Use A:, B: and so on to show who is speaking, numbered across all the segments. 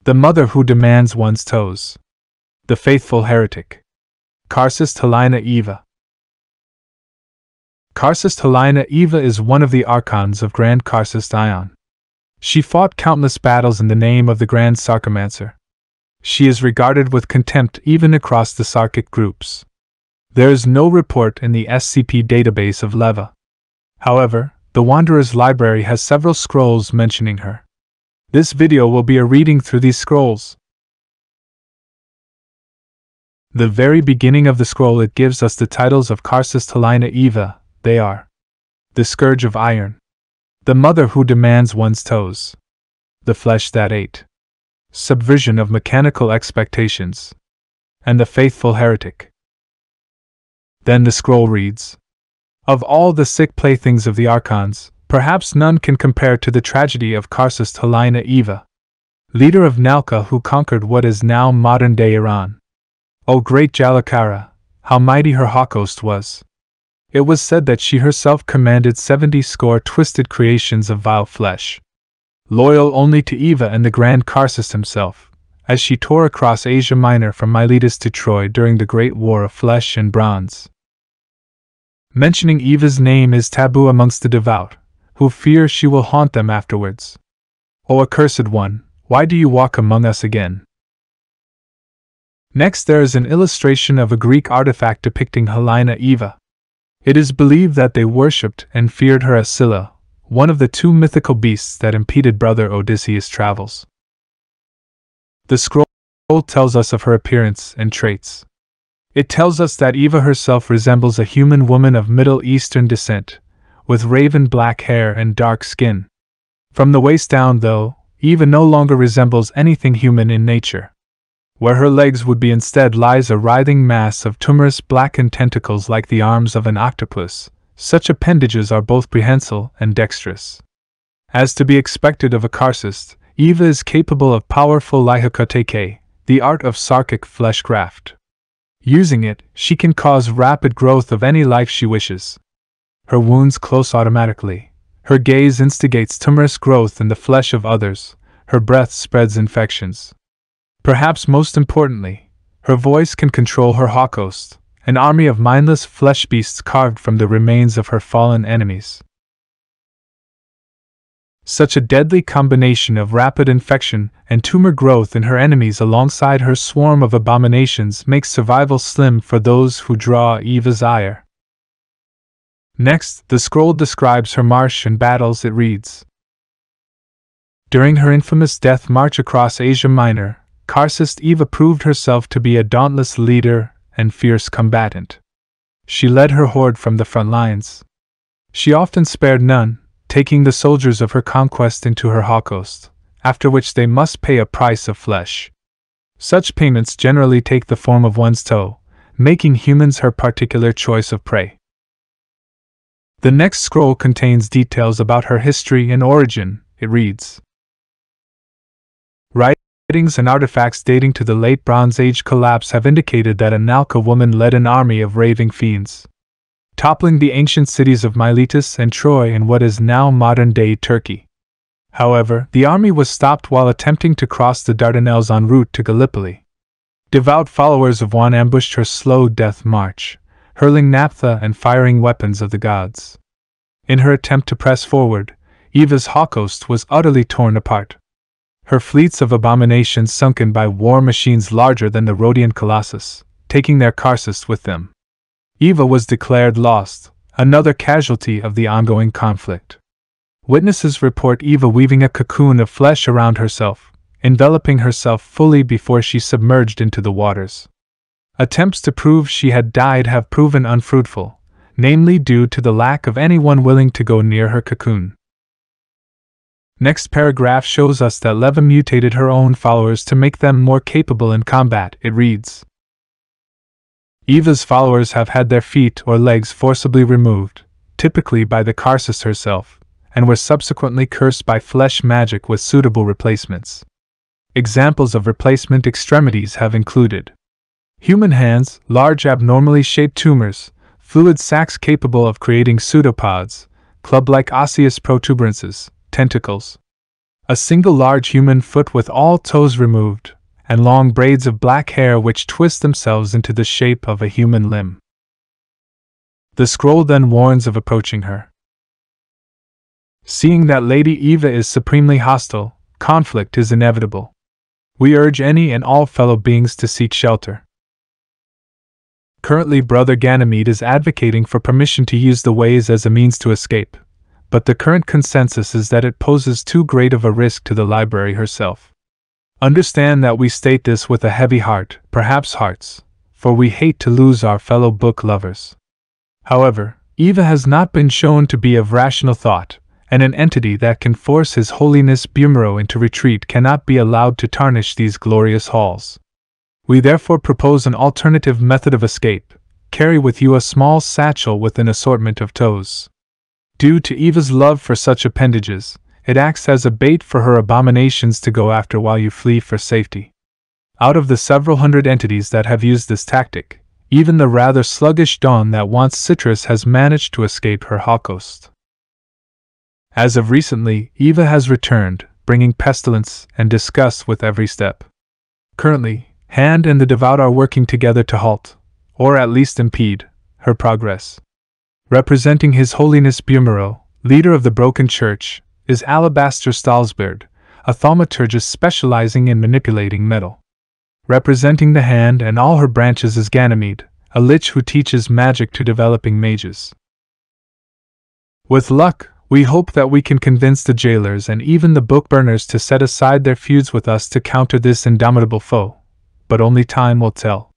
A: The mother who demands one's toes. The faithful heretic. Karcist Halyna Ieva. Karcist Halyna Ieva is one of the archons of Grand Karcist Ion. She fought countless battles in the name of the Grand Sarkomancer. She is regarded with contempt even across the Sarkic groups. There is no report in the SCP database of Leva. However, the Wanderer's Library has several scrolls mentioning her. This video will be a reading through these scrolls. The very beginning of the scroll, it gives us the titles of Karcist Halyna Ieva. They are the Scourge of Iron, the Mother who demands one's toes, the Flesh that ate, Subversion of mechanical expectations, and the Faithful Heretic. Then the scroll reads, of all the sick playthings of the archons, perhaps none can compare to the tragedy of Karcist Halyna Ieva, leader of Nalka who conquered what is now modern-day Iran. O great Jalakara, how mighty her hawkhost was! It was said that she herself commanded 70 score twisted creations of vile flesh. Loyal only to Ieva and the Grand Karcist himself, as she tore across Asia Minor from Miletus to Troy during the Great War of Flesh and Bronze. Mentioning Eva's name is taboo amongst the devout, who fear she will haunt them afterwards. O accursed one, why do you walk among us again? Next there is an illustration of a Greek artifact depicting Halyna Ieva. It is believed that they worshipped and feared her as Scylla, one of the two mythical beasts that impeded brother Odysseus' travels. The scroll tells us of her appearance and traits. It tells us that Ieva herself resembles a human woman of Middle Eastern descent, with raven black hair and dark skin. From the waist down, though, Ieva no longer resembles anything human in nature. Where her legs would be instead lies a writhing mass of tumorous blackened tentacles like the arms of an octopus. Such appendages are both prehensile and dexterous. As to be expected of a Karcist, Ieva is capable of powerful lihakoteke, the art of Sarkic Fleshcraft. Using it, she can cause rapid growth of any life she wishes. Her wounds close automatically. Her gaze instigates tumorous growth in the flesh of others. Her breath spreads infections. Perhaps most importantly, her voice can control her hawkhost, an army of mindless flesh beasts carved from the remains of her fallen enemies. Such a deadly combination of rapid infection and tumor growth in her enemies alongside her swarm of abominations makes survival slim for those who draw Eva's ire. Next, the scroll describes her march and battles. It reads, during her infamous death march across Asia Minor, Karcist Ieva proved herself to be a dauntless leader and fierce combatant. She led her horde from the front lines. She often spared none, taking the soldiers of her conquest into her hawkhost, after which they must pay a price of flesh. Such payments generally take the form of one's toe, making humans her particular choice of prey. The next scroll contains details about her history and origin. It reads, writings and artifacts dating to the late Bronze Age collapse have indicated that a Nalka woman led an army of raving fiends, toppling the ancient cities of Miletus and Troy in what is now modern-day Turkey. However, the army was stopped while attempting to cross the Dardanelles en route to Gallipoli. Devout followers of Wan ambushed her slow death march, hurling naphtha and firing weapons of the gods. In her attempt to press forward, Eva's hawkhost was utterly torn apart. Her fleets of abominations sunken by war machines larger than the Rhodian Colossus, taking their Karcist with them. Ieva was declared lost, another casualty of the ongoing conflict. Witnesses report Ieva weaving a cocoon of flesh around herself, enveloping herself fully before she submerged into the waters. Attempts to prove she had died have proven unfruitful, namely due to the lack of anyone willing to go near her cocoon. Next paragraph shows us that Leva mutated her own followers to make them more capable in combat. It reads, Eva's followers have had their feet or legs forcibly removed, typically by the Karcist herself, and were subsequently cursed by flesh magic with suitable replacements. Examples of replacement extremities have included human hands, large abnormally shaped tumors, fluid sacs capable of creating pseudopods, club-like osseous protuberances, tentacles, A single large human foot with all toes removed, and long braids of black hair which twist themselves into the shape of a human limb. The scroll then warns of approaching her. Seeing that Lady Eva is supremely hostile, conflict is inevitable. We urge any and all fellow beings to seek shelter. Currently, Brother Ganymede is advocating for permission to use the ways as a means to escape, but the current consensus is that it poses too great of a risk to the library herself. Understand that we state this with a heavy heart, perhaps hearts, for we hate to lose our fellow book lovers. However, Eva has not been shown to be of rational thought, and an entity that can force His Holiness Bumero into retreat cannot be allowed to tarnish these glorious halls. We therefore propose an alternative method of escape. Carry with you a small satchel with an assortment of toes. Due to Eva's love for such appendages, it acts as a bait for her abominations to go after while you flee for safety. Out of the several hundred entities that have used this tactic, even the rather sluggish Dawn that wants citrus has managed to escape her holocaust. As of recently, Eva has returned, bringing pestilence and disgust with every step. Currently, Hand and the Devout are working together to halt, or at least impede, her progress. Representing His Holiness Bumero, leader of the Broken Church, is Alabaster Stalsbeard, a thaumaturgist specializing in manipulating metal. Representing the Hand and all her branches is Ganymede, a lich who teaches magic to developing mages. With luck, we hope that we can convince the jailers and even the book burners to set aside their feuds with us to counter this indomitable foe, but only time will tell.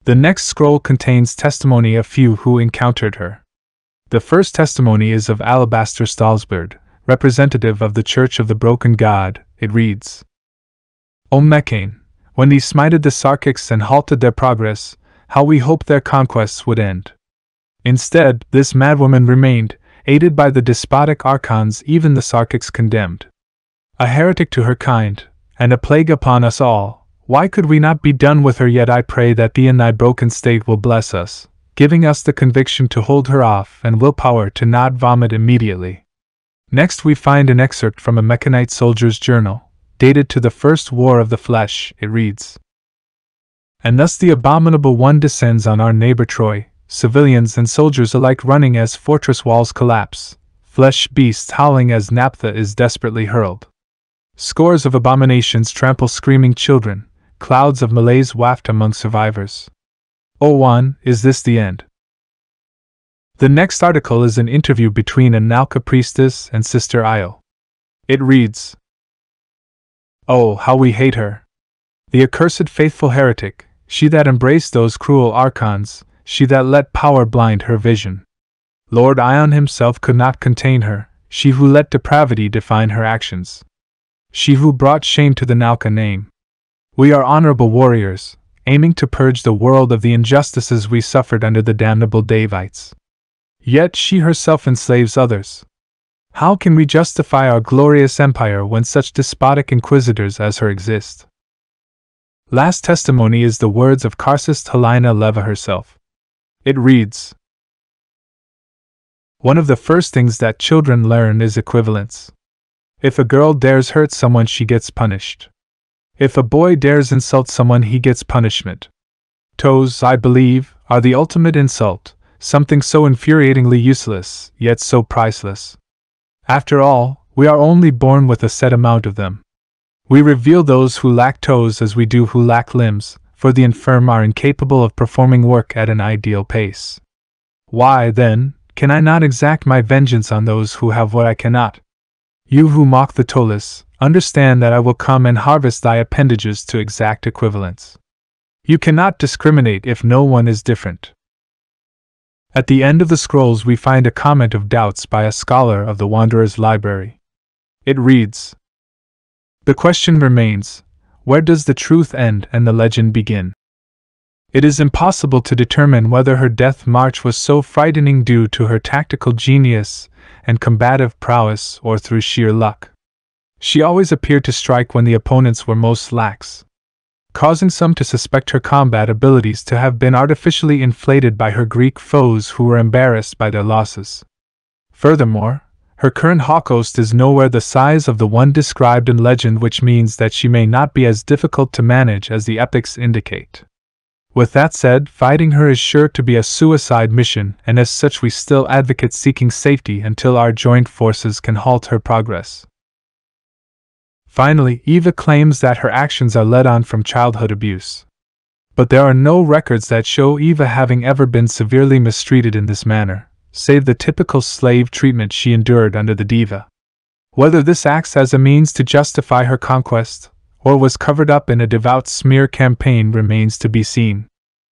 A: The next scroll contains testimony of few who encountered her. The first testimony is of Alabaster Stalsbeard, representative of the Church of the Broken God. It reads, O Mechane, when he smited the Sarkics and halted their progress, how we hoped their conquests would end. Instead, this madwoman remained, aided by the despotic archons even the Sarkics condemned. A heretic to her kind, and a plague upon us all, why could we not be done with her? Yet I pray that thee in thy broken state will bless us, giving us the conviction to hold her off and willpower to not vomit immediately. Next we find an excerpt from a Mechanite soldier's journal, dated to the First War of the Flesh. It reads, And thus the abominable one descends on our neighbor Troy, civilians and soldiers alike running as fortress walls collapse, flesh beasts howling as naphtha is desperately hurled. Scores of abominations trample screaming children, clouds of malaise waft among survivors. O one, is this the end? The next article is an interview between a Nalka priestess and Sister Io. It reads, Oh, how we hate her! The accursed faithful heretic, she that embraced those cruel archons, she that let power blind her vision. Lord Ion himself could not contain her, she who let depravity define her actions. She who brought shame to the Nalka name. We are honorable warriors, aiming to purge the world of the injustices we suffered under the damnable Davites. Yet she herself enslaves others. How can we justify our glorious empire when such despotic inquisitors as her exist? Last testimony is the words of Karcist Halyna Ieva herself. It reads, One of the first things that children learn is equivalence. If a girl dares hurt someone, she gets punished. If a boy dares insult someone, he gets punishment. Toes, I believe, are the ultimate insult, something so infuriatingly useless, yet so priceless. After all, we are only born with a set amount of them. We reveal those who lack toes as we do who lack limbs, for the infirm are incapable of performing work at an ideal pace. Why, then, can I not exact my vengeance on those who have what I cannot? You who mock the toeless, understand that I will come and harvest thy appendages to exact equivalence. You cannot discriminate if no one is different. At the end of the scrolls we find a comment of doubts by a scholar of the Wanderer's Library. It reads, The question remains, where does the truth end and the legend begin? It is impossible to determine whether her death march was so frightening due to her tactical genius and combative prowess or through sheer luck. She always appeared to strike when the opponents were most lax, causing some to suspect her combat abilities to have been artificially inflated by her Greek foes who were embarrassed by their losses. Furthermore, Her current hawkhost is nowhere the size of the one described in legend, which means that she may not be as difficult to manage as the epics indicate. With that said, fighting her is sure to be a suicide mission, and as such we still advocate seeking safety until our joint forces can halt her progress. Finally, Eva claims that her actions are led on from childhood abuse. But there are no records that show Eva having ever been severely mistreated in this manner, save the typical slave treatment she endured under the diva. Whether this acts as a means to justify her conquest, or was covered up in a devout smear campaign, remains to be seen.